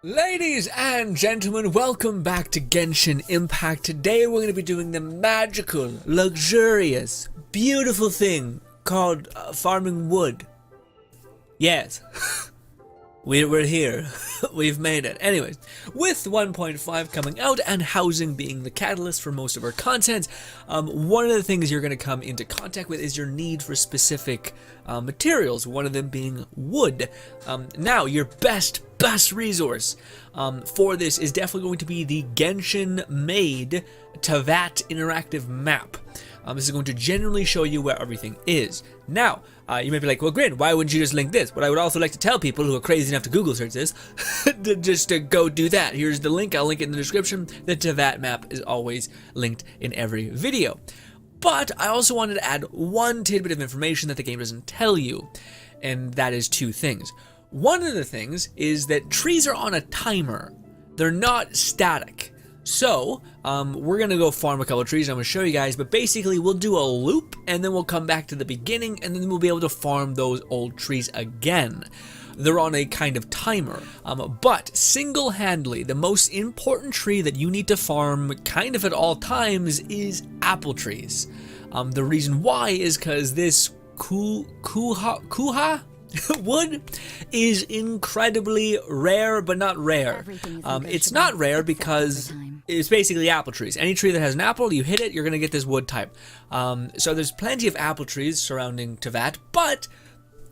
Ladies and gentlemen, welcome back to Genshin Impact. Today we're going to be doing the magical, luxurious, beautiful thing called farming wood. Yes, we're here. We've made it. Anyways, with 1.5 coming out and housing being the catalyst for most of our content, one of the things you're going to come into contact with is your need for specific materials, one of them being wood. Now, your best resource for this is definitely going to be the Genshin made Teyvat interactive map. This is going to generally show you where everything is. Now, you may be like, well, Grin, why wouldn't you just link this? But I would also like to tell people who are crazy enough to Google search this, just to go do that. Here's the link. I'll link it in the description. The Teyvat map is always linked in every video. But I also wanted to add one tidbit of information that the game doesn't tell you, and that is two things. One of the things is that trees are on a timer. They're not static. So, we're going to go farm a couple of trees. I'm going to show you guys, but basically we'll do a loop and then we'll come back to the beginning and then we'll be able to farm those old trees again. They're on a kind of timer, but single-handedly, the most important tree that you need to farm kind of at all times is apple trees. The reason why is because this Cuihua Wood is incredibly rare, but not rare. It's not rare because it's basically apple trees. Any tree that has an apple, you hit it, you're going to get this wood type. So there's plenty of apple trees surrounding Teyvat, but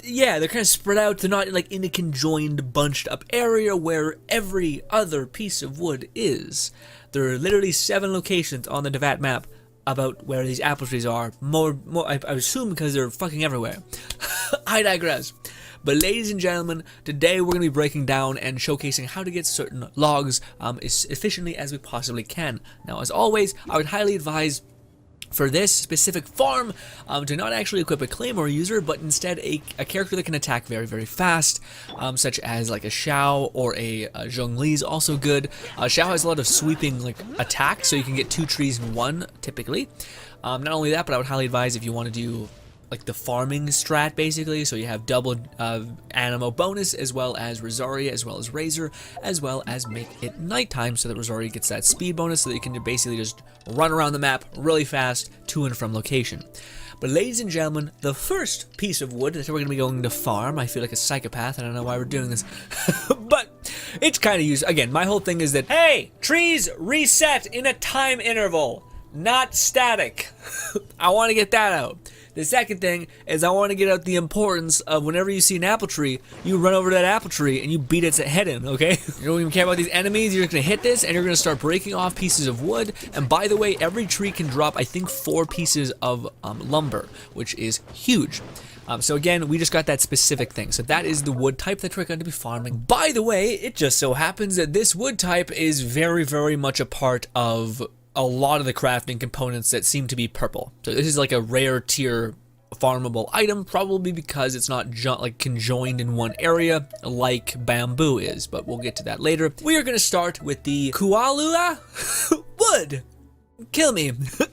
yeah, they're kind of spread out. They're not like in a conjoined, bunched up area where every other piece of wood is. There are literally 7 locations on the Teyvat map about where these apple trees are. More, I assume because they're fucking everywhere. I digress. But ladies and gentlemen, today we're going to be breaking down and showcasing how to get certain logs as efficiently as we possibly can. Now, as always, I would highly advise for this specific farm to not actually equip a Claymore user, but instead a character that can attack very, very fast, such as like a Xiao or a Zhongli is also good. Xiao has a lot of sweeping like attack, so you can get 2 trees in one typically. Not only that, but I would highly advise if you want to do like the farming strat basically, so you have double Animo bonus as well as Rosaria as well as Razor, as well as make it nighttime so that Rosaria gets that speed bonus so that you can basically just run around the map really fast to and from location. But ladies and gentlemen, the first piece of wood that we're going to be going to farm, I feel like a psychopath, I don't know why we're doing this, but it's kind of used. Again, my whole thing is that, hey, trees reset in a time interval, not static. I want to get that out. The second thing is I want to get out the importance of whenever you see an apple tree, you run over to that apple tree and you beat its head in, okay? You don't even care about these enemies, you're just going to hit this and you're going to start breaking off pieces of wood. And by the way, every tree can drop, I think, 4 pieces of lumber, which is huge. So again, we just got that specific thing. So that is the wood type that we're going to be farming. By the way, it just so happens that this wood type is very, very much a part of a lot of the crafting components that seem to be purple. So this is like a rare tier farmable item, probably because it's not like conjoined in one area like bamboo is, but we'll get to that later. We are going to start with the Cuihua Wood. Kill me.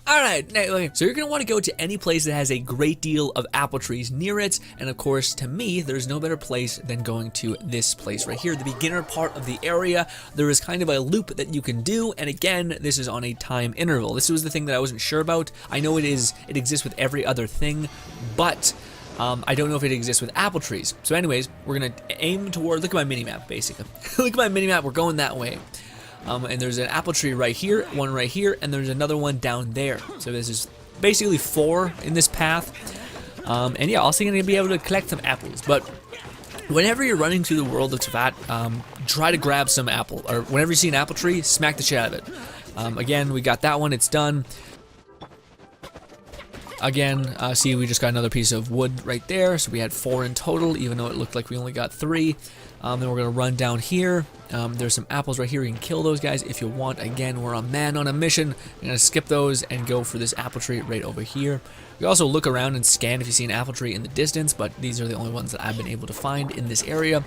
Alright, so you're going to want to go to any place that has a great deal of apple trees near it, and of course, to me, there's no better place than going to this place right here, the beginner part of the area. There is kind of a loop that you can do, and again, this is on a time interval. This was the thing that I wasn't sure about. I know it exists with every other thing, but I don't know if it exists with apple trees. So anyways, we're going to aim toward, look at my mini-map, basically. Look at my mini-map, we're going that way. And there's an apple tree right here, one right here, and there's another one down there. So this is basically 4 in this path. And yeah, also going to be able to collect some apples. But whenever you're running through the world of Teyvat, try to grab some apple. Or whenever you see an apple tree, smack the shit out of it. Again, we got that one, it's done. Again, see, we just got another piece of wood right there. So we had 4 in total, even though it looked like we only got 3. Then we're going to run down here. There's some apples right here. You can kill those guys if you want. Again, we're a man on a mission. I'm going to skip those and go for this apple tree right over here. You also look around and scan if you see an apple tree in the distance, but these are the only ones that I've been able to find in this area.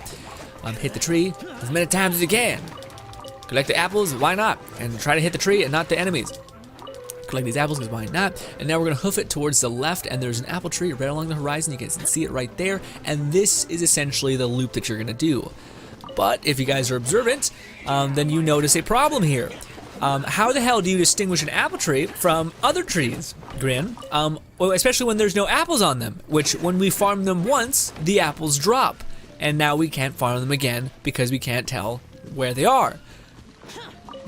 Hit the tree as many times as you can. Collect the apples, why not? And try to hit the tree and not the enemies. Collect these apples because why not? And now we're going to hoof it towards the left, and there's an apple tree right along the horizon. You can see it right there, and this is essentially the loop that you're going to do. but if you guys are observant, then you notice a problem here. How the hell do you distinguish an apple tree from other trees, Grin? Well, especially when there's no apples on them, which when we farm them once, the apples drop. And now we can't farm them again because we can't tell where they are.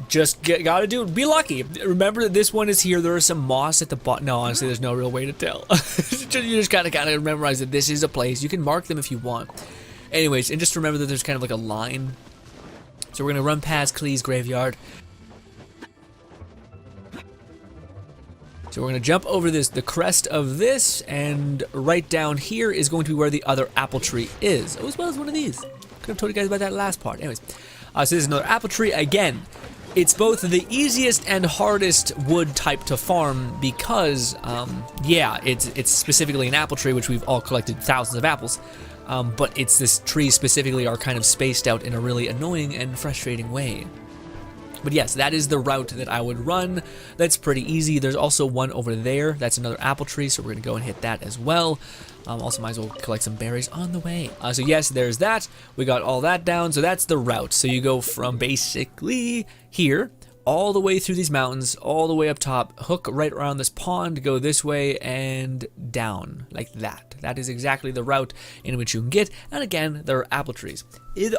Just gotta be lucky. Remember that this one is here. There is some moss at the bottom. No, honestly, there's no real way to tell. You just gotta memorize that this is a place. You can mark them if you want. Anyways, and just remember that there's kind of like a line. So we're gonna run past Klee's graveyard. So we're gonna jump over the crest of this, and right down here is going to be where the other apple tree is. Oh, as well as one of these. Could have told you guys about that last part. Anyways, so this is another apple tree. Again, it's both the easiest and hardest wood type to farm because, yeah, it's specifically an apple tree, which we've all collected thousands of apples. But it's this tree specifically are kind of spaced out in a really annoying and frustrating way. But yes, that is the route that I would run. That's pretty easy. There's also one over there. That's another apple tree, so we're going to go and hit that as well. Also, might as well collect some berries on the way. So yes, there's that. We got all that down, so that's the route. So you go from basically here, all the way through these mountains, all the way up top, hook right around this pond, go this way, and down, like that. That is exactly the route in which you can get, and again, there are apple trees.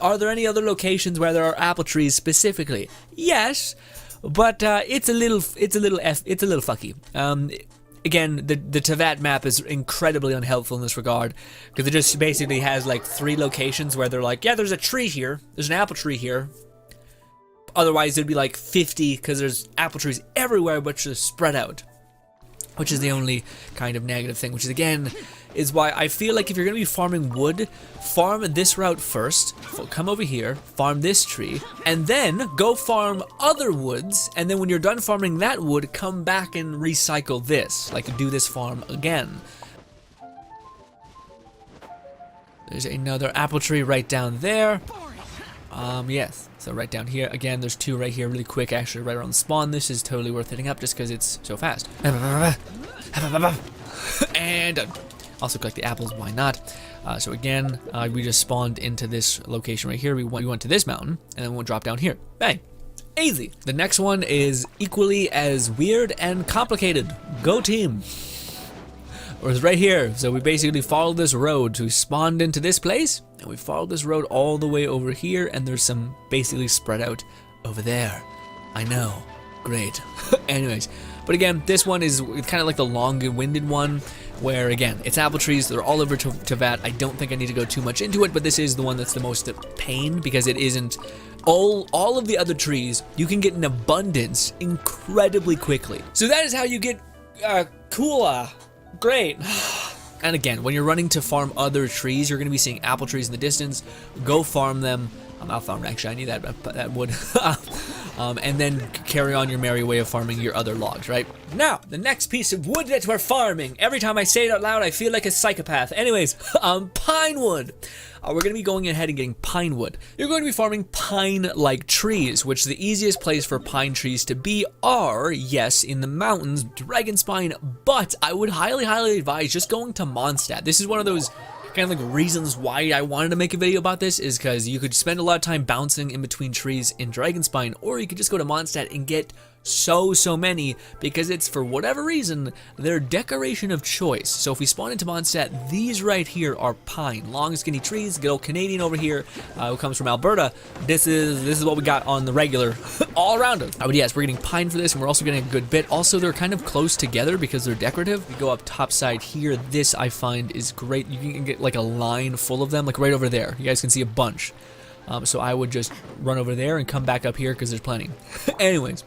Are there any other locations where there are apple trees specifically? Yes, but it's a little fucky. Again, the Teyvat map is incredibly unhelpful in this regard, because it just basically has like 3 locations where they're like, yeah, there's a tree here, there's an apple tree here. Otherwise, it'd be like 50, because there's apple trees everywhere, but just spread out. Which is the only kind of negative thing, which is, again, is why I feel like if you're going to be farming wood, farm this route first, come over here, farm this tree, and then go farm other woods, and then when you're done farming that wood, come back and recycle this, like do this farm again. There's another apple tree right down there. Yes, so right down here, again, there's 2 right here really quick, actually right around the spawn. This is totally worth hitting up just because it's so fast. And done. Also collect the apples, why not? So again, we just spawned into this location right here. We went to this mountain, and then we'll drop down here. Bang. Easy. The next one is equally as weird and complicated. Go team. Or it's right here. So we basically followed this road. So we spawned into this place, and we followed this road all the way over here, and there's some basically spread out over there. I know. Great. Anyways, but again, this one is kind of like the long-winded one, where again, it's apple trees. They're all over Teyvat. I don't think I need to go too much into it, but this is the one that's the most pain, because it isn't all of the other trees you can get in abundance incredibly quickly. So that is how you get Cuihua. Great. And again, when you're running to farm other trees, you're going to be seeing apple trees in the distance. Go farm them. I'll farm, actually, I need that wood. And then carry on your merry way of farming your other logs, right? Now, the next piece of wood that we're farming. Every time I say it out loud, I feel like a psychopath. Anyways, pine wood. We're going to be going ahead and getting pine wood. You're going to be farming pine-like trees, which the easiest place for pine trees to be are, yes, in the mountains, Dragonspine, but I would highly, highly advise just going to Mondstadt. This is one of those kind of like reasons why I wanted to make a video about this, is because you could spend a lot of time bouncing in between trees in Dragonspine, or you could just go to Mondstadt and get so many, because it's, for whatever reason, their decoration of choice. So if we spawn into Mondstadt, these right here are pine, long skinny trees. Good old Canadian over here, who comes from Alberta. This is what we got on the regular all around us. But yes, we're getting pine for this, and we're also getting a good bit. Also, they're kind of close together because they're decorative. We go up top side here. This I find is great. You can get like a line full of them, like right over there. You guys can see a bunch. So I would just run over there and come back up here because there's plenty. Anyways.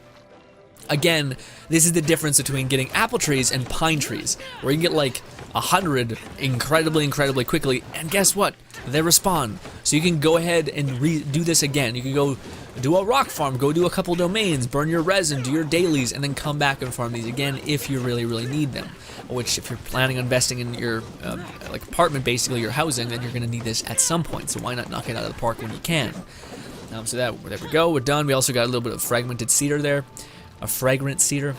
Again, this is the difference between getting apple trees and pine trees, where you can get like 100 incredibly quickly, and guess what? They respawn. So you can go ahead and do this again. You can go do a rock farm, go do a couple domains, burn your resin, do your dailies, and then come back and farm these again if you really need them. Which, if you're planning on investing in your like apartment, basically your housing, then you're going to need this at some point. So why not knock it out of the park when you can? So there we go. We're done. We also got a little bit of fragmented cedar there. A fragrant cedar.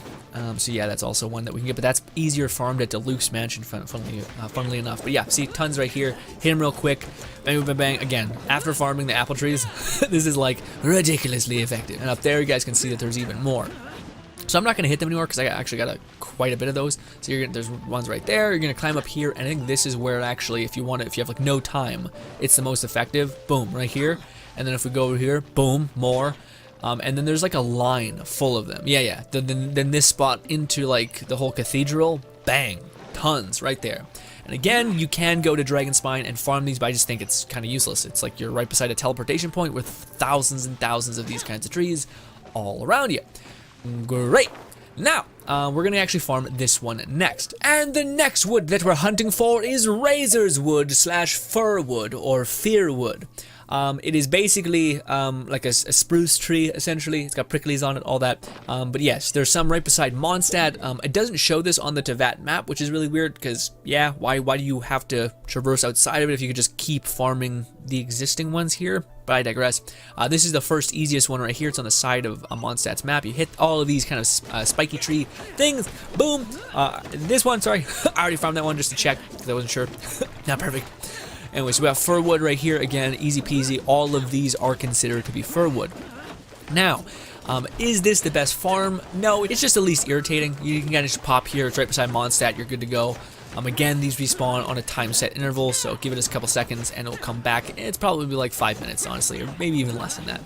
So yeah, that's also one that we can get, but that's easier farmed at Deluxe Mansion, funnily enough. But yeah, see tons right here. Hit them real quick. Bang, bang, bang. Again, after farming the apple trees, this is like ridiculously effective. And up there, you guys can see that there's even more. So I'm not gonna hit them anymore because I actually got quite a bit of those. So there's ones right there. You're gonna climb up here, and I think this is where actually, if you have like no time, it's the most effective. Boom, right here. And then if we go over here, boom, more. And then there's like a line full of them. Yeah. Then this spot into like the whole cathedral, bang, tons right there. And again, you can go to Dragon Spine and farm these, but I just think it's kind of useless. It's like you're right beside a teleportation point with thousands and thousands of these kinds of trees all around you. Great. Now, we're gonna actually farm this one next. And the next wood that we're hunting for is Razor's Wood / Fir Wood or Fir Wood. It is basically like a spruce tree, essentially. It's got pricklies on it, all that. But yes, there's some right beside Mondstadt. It doesn't show this on the Teyvat map, which is really weird because, yeah, why do you have to traverse outside of it if you could just keep farming the existing ones here? But I digress. This is the first easiest one right here. It's on the side of Mondstadt's map. You hit all of these kind of spiky tree things. Boom. This one, sorry. I already farmed that one just to check because I wasn't sure. Not perfect. Anyway, so we have Fir Wood right here. Again, easy peasy. All of these are considered to be Fir Wood. Now, is this the best farm? No, it's just the least irritating. You can kind of just pop here. It's right beside Mondstadt. You're good to go. Again, these respawn on a time set interval, so give it a couple seconds and it'll come back. It's probably like 5 minutes, honestly, or maybe even less than that.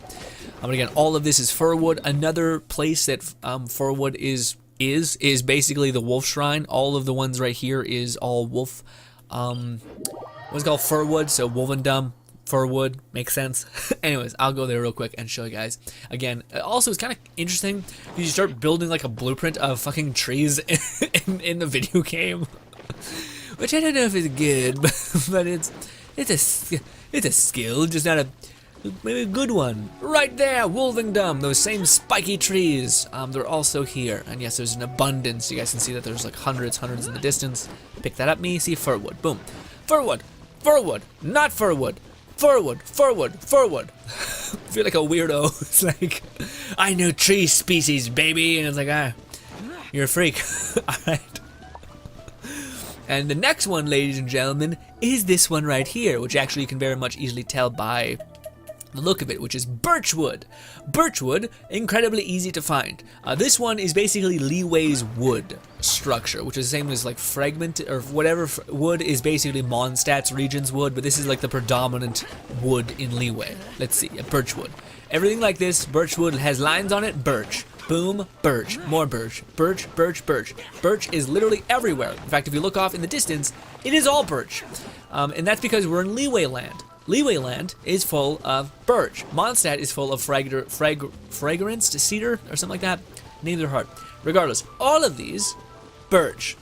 But again, all of this is Fir Wood. Another place that Fir Wood is basically the Wolf Shrine. All of the ones right here is all wolf. What's it called? Fir Wood, so Wolvendom, Fir Wood, makes sense. Anyways, I'll go there real quick and show you guys. Again, also it's kind of interesting. You start building like a blueprint of fucking trees in the video game, which I don't know if it's good, but it's a skill, just not maybe a good one. Right there, Wolvendom, those same spiky trees. They're also here, and yes, there's an abundance. You guys can see that there's like hundreds in the distance. Pick that up, me. See Fir Wood, boom. Fir Wood. Fir Wood, not Fir Wood. Fir Wood, Fir Wood, Fir Wood. I feel like a weirdo. It's like, I know tree species, baby. And it's like, you're a freak. Alright. And the next one, ladies and gentlemen, is this one right here, which actually you can very much easily tell by the look of it, which is Birch Wood. Birch Wood, incredibly easy to find. This one is basically Leeway's wood structure, which is the same as like Fragment or whatever. Wood is basically Mondstadt's region's wood, but this is like the predominant wood in Leeway. Let's see, Birch Wood. Everything like this, Birch Wood has lines on it, birch. Boom, birch, more birch, birch, birch, birch. Birch is literally everywhere. In fact, if you look off in the distance, it is all birch. And that's because we're in Leeway land. Leeway land is full of birch. Mondstadt is full of Fragrant, Cedar, or something like that. Names are hard. Regardless, all of these, birch.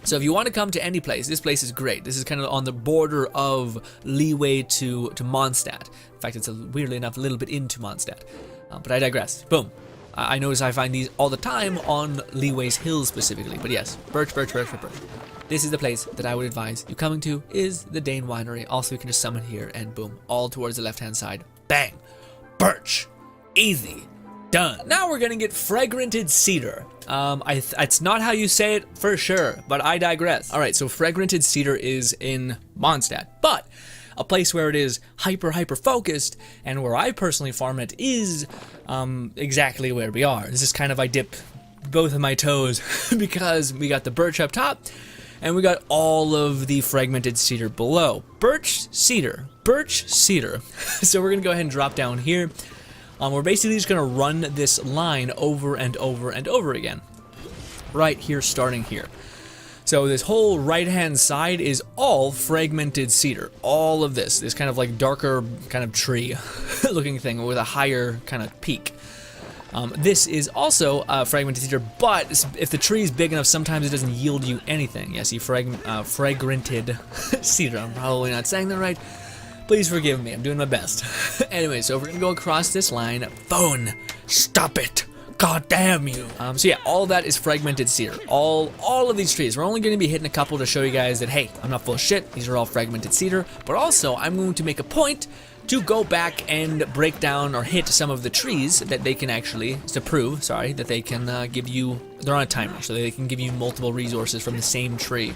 So if you want to come to any place, this place is great. This is kind of on the border of Leeway to Mondstadt. In fact, it's weirdly enough a little bit into Mondstadt. But I digress. Boom. I notice I find these all the time on Leeway's hills specifically. But yes, birch, birch, birch, birch, birch. This is the place that I would advise you coming to, is the Dane Winery. Also, you can just summon here and boom, all towards the left-hand side. Bang! Birch! Easy! Done! Now we're gonna get Fragranted Cedar. It's not how you say it for sure, but I digress. Alright, so Fragranted Cedar is in Mondstadt, but a place where it is hyper focused, and where I personally farm it is exactly where we are. This is kind of, I dip both of my toes because we got the birch up top, and we got all of the fragmented cedar below. Birch, cedar, birch, cedar. So we're gonna go ahead and drop down here. We're basically just gonna run this line over and over and over again. Right here, starting here. So this whole right-hand side is all fragmented cedar. All of this kind of like darker kind of tree looking thing with a higher kind of peak. This is also fragmented cedar, but if the tree is big enough, sometimes it doesn't yield you anything. Yeah, see, fragranted cedar. I'm probably not saying that right. Please forgive me, I'm doing my best. Anyway, so we're gonna go across this line. Phone, stop it. God damn you. So yeah, all of that is fragmented cedar. All of these trees. We're only going to be hitting a couple to show you guys that, hey, I'm not full of shit. These are all fragmented cedar. But also, I'm going to make a point to go back and break down or hit some of the trees that they can actually, to prove, sorry, that they can give you, they're on a timer, so they can give you multiple resources from the same tree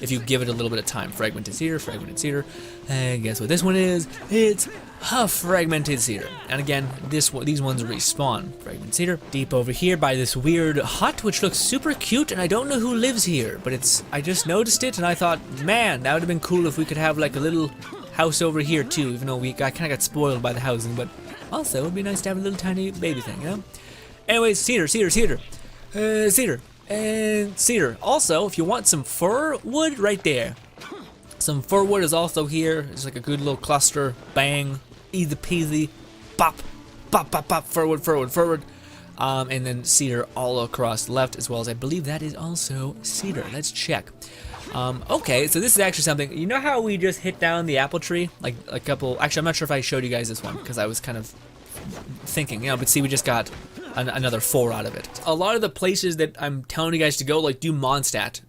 if you give it a little bit of time. Fragmented cedar, and guess what this one is? It's a fragmented cedar. And again, these ones respawn. Fragmented cedar, deep over here by this weird hut, which looks super cute, and I don't know who lives here, but I just noticed it, and I thought, man, that would have been cool if we could have like a little house over here too, even though I kind of got spoiled by the housing, but also it would be nice to have a little tiny baby thing, you know? Anyways, cedar, and cedar. Also, if you want some fir wood, right there. Some fir wood is also here. It's like a good little cluster. Bang, easy peasy, pop, pop, pop, pop, fir wood. And then cedar all across the left, as well as I believe that is also cedar. Let's check. Okay, so this is actually something, you know how we just hit down the apple tree? Like a couple, actually I'm not sure if I showed you guys this one, because I was kind of thinking, you know, but see, we just got another 4 out of it. A lot of the places that I'm telling you guys to go, like do Mondstadt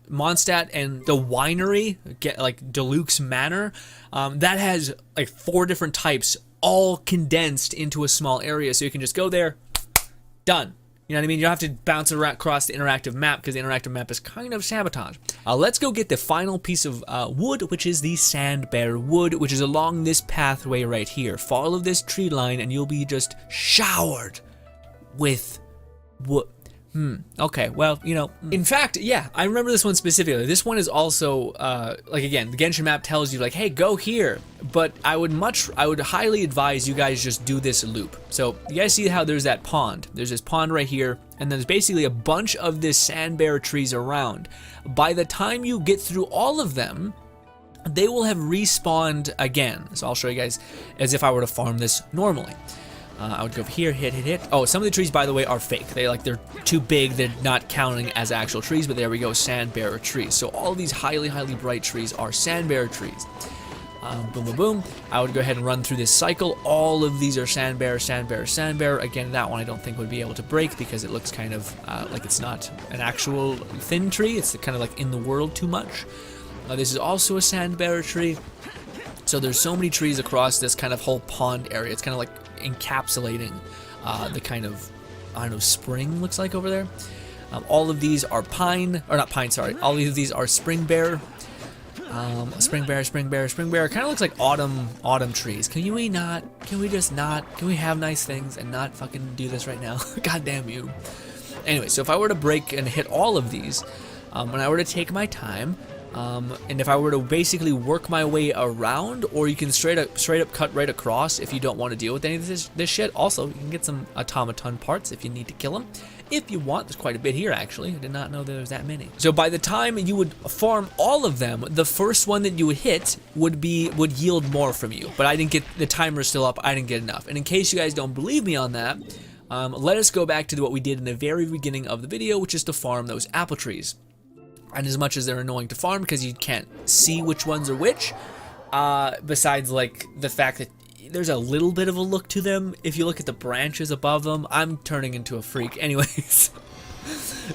and the winery, like Deluxe Manor, that has like 4 different types all condensed into a small area, so you can just go there, done. You know what I mean? You don't have to bounce across the interactive map, because the interactive map is kind of sabotage. Let's go get the final piece of wood, which is the sand bear wood, which is along this pathway right here. Follow this tree line and you'll be just showered with wood. Okay, well, you know, in fact, yeah, I remember this one specifically. This one is also, like again, the Genshin map tells you like, hey, go here, but I would highly advise you guys just do this loop. So you guys see how there's that pond. There's this pond right here, and there's basically a bunch of this sand bear trees around. By the time you get through all of them, they will have respawned again. So I'll show you guys as if I were to farm this normally. I would go over here, hit. Oh, some of the trees, by the way, are fake. They're too big. They're not counting as actual trees, but there we go, sand bearer trees. So all of these highly, highly bright trees are sand bearer trees. Boom, boom, boom. I would go ahead and run through this cycle. All of these are sand bearer. Again, that one I don't think would be able to break because it looks kind of like it's not an actual thin tree. It's kind of like in the world too much. This is also a sand bearer tree. So there's so many trees across this kind of whole pond area. It's kind of like encapsulating the kind of, I don't know, spring looks like over there. All of these are pine, or not pine, sorry. All of these are spring bear. Spring bear. Kind of looks like autumn trees. Can we have nice things and not fucking do this right now? God damn you. Anyway, so if I were to break and hit all of these, and I were to take my time, and if I were to basically work my way around, or you can straight up cut right across if you don't want to deal with any of this shit. Also, you can get some automaton parts if you need to kill them. If you want, there's quite a bit here actually. I did not know there was that many. So by the time you would farm all of them, the first one that you would hit would yield more from you. But I didn't get, the timer is still up, I didn't get enough. And in case you guys don't believe me on that, let us go back to what we did in the very beginning of the video, which is to farm those apple trees. And as much as they're annoying to farm because you can't see which ones are which, besides like the fact that there's a little bit of a look to them. If you look at the branches above them, I'm turning into a freak anyways.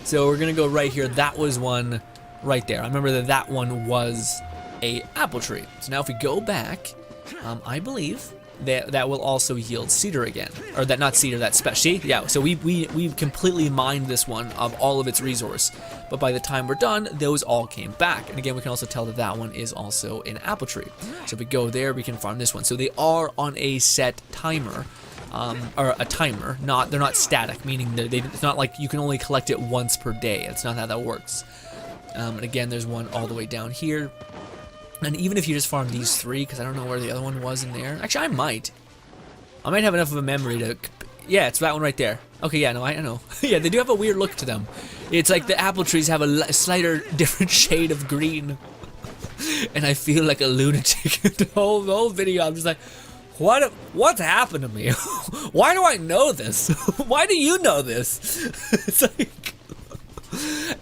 So we're gonna go right here. That was one right there. I remember that one was a apple tree. So now if we go back, I believe that will also yield cedar again, or that, not cedar, that see, yeah. So we completely mined this one of all of its resource, but by the time we're done, those all came back. And again, we can also tell that one is also an apple tree. So if we go there, we can farm this one. So they are on a set timer, or a timer. They're not static, meaning it's not like you can only collect it once per day. It's not how that works. And again, there's one all the way down here. And even if you just farm these 3, because I don't know where the other one was in there. Actually, I might have enough of a memory to, yeah, it's that one right there. Okay, yeah, no, I know. Yeah, they do have a weird look to them. It's like the apple trees have a slighter different shade of green. And I feel like a lunatic. the whole video, I'm just like, what's happened to me? Why do I know this? Why do you know this? It's like,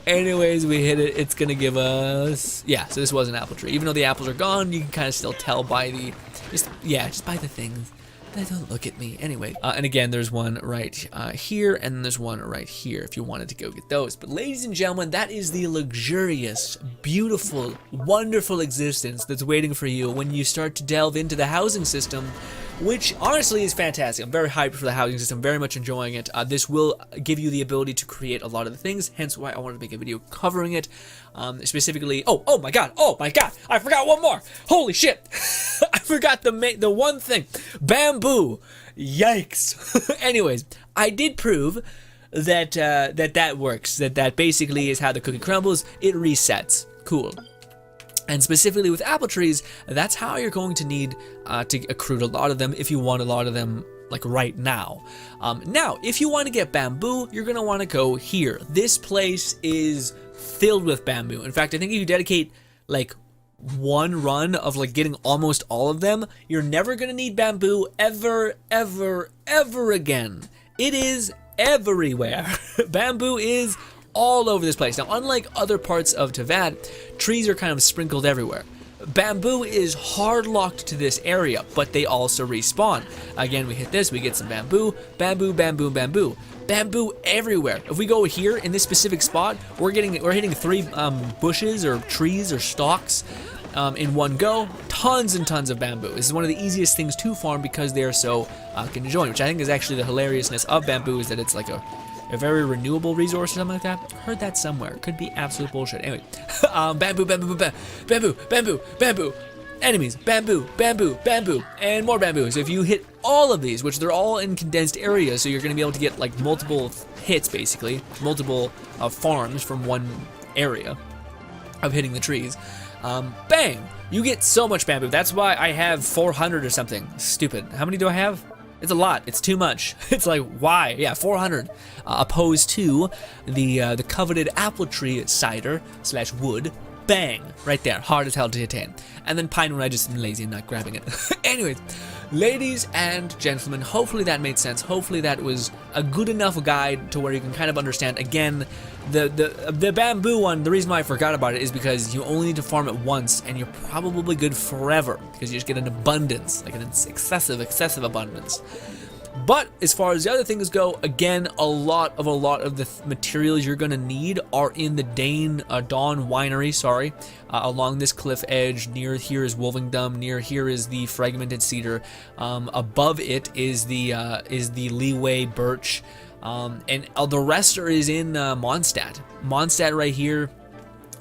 anyways, we hit it. It's gonna give us, yeah, so this was an apple tree. Even though the apples are gone, you can kind of still tell by the, just by the things. They don't look at me. Anyway, and again, there's one right here, and there's one right here if you wanted to go get those. But ladies and gentlemen, that is the luxurious, beautiful, wonderful existence that's waiting for you when you start to delve into the housing system which honestly is fantastic. I'm very hyped for the housing system, very much enjoying it. This will give you the ability to create a lot of the things, hence why I wanted to make a video covering it. Specifically, oh my god, I forgot one more. Holy shit, I forgot the one thing, bamboo. Yikes. Anyways, I did prove that that works. That basically is how the cookie crumbles. It resets. Cool. And specifically with apple trees, that's how you're going to need to accrue a lot of them if you want a lot of them like right now. Now, if you want to get bamboo, you're going to want to go here. This place is filled with bamboo. In fact, I think if you dedicate like one run of like getting almost all of them, you're never going to need bamboo ever again. It is everywhere. Bamboo is all over this place. Now, unlike other parts of Teyvat, trees are kind of sprinkled everywhere. Bamboo is hard locked to this area, but they also respawn. Again, we hit this, we get some bamboo, bamboo, bamboo, bamboo. Bamboo everywhere. If we go here in this specific spot, we're hitting 3 bushes or trees or stalks in one go. Tons and tons of bamboo. This is one of the easiest things to farm because they are so conjoined, which I think is actually the hilariousness of bamboo, is that it's like a very renewable resource or something like that. Heard that somewhere. Could be absolute bullshit. Anyway, bamboo, bamboo, bamboo, bamboo, bamboo. Enemies, bamboo, bamboo, bamboo, and more bamboo. So if you hit all of these, which they're all in condensed areas, so you're going to be able to get like multiple hits, basically, multiple farms from one area of hitting the trees. Bang! You get so much bamboo. That's why I have 400 or something. Stupid. How many do I have? It's a lot. It's too much. It's like, why? Yeah, 400. Opposed to the coveted apple tree cider / wood. Bang! Right there. Hard as hell to attain. And then pine when I just am lazy and not grabbing it. Anyways, ladies and gentlemen, hopefully that made sense. Hopefully that was a good enough guide to where you can kind of understand. Again, the bamboo one, the reason why I forgot about it is because you only need to farm it once, and you're probably good forever because you just get an abundance, like an excessive abundance. But as far as the other things go, again, a lot of the materials you're gonna need are in the Dawn Winery, along this cliff edge. Near here is Wolvingdom. Near here is the Fragmented Cedar. Above it is the Leeway Birch. And the rest is in Mondstadt. Mondstadt right here.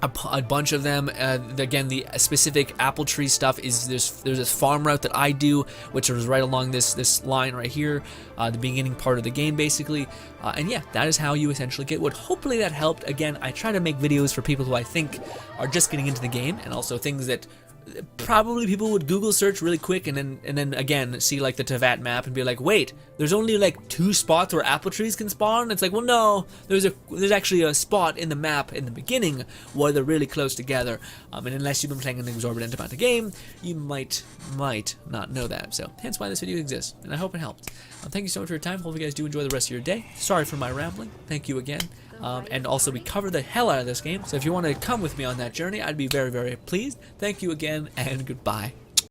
A bunch of them. Again, the specific apple tree stuff is there's this farm route that I do, which is right along this line right here, the beginning part of the game basically. And yeah, that is how you essentially get wood. Hopefully that helped. Again, I try to make videos for people who I think are just getting into the game, and also things that probably people would Google search really quick, and then again see like the Teyvat map and be like, wait, there's only like 2 spots where apple trees can spawn. It's like, well, no, there's actually a spot in the map in the beginning where they're really close together. And unless you've been playing an exorbitant amount of game, you might not know that. So hence why this video exists, and I hope it helped. Thank you so much for your time. Hope you guys do enjoy the rest of your day. Sorry for my rambling. Thank you again. And also, we cover the hell out of this game, so if you want to come with me on that journey, I'd be very, very pleased. Thank you again, and goodbye.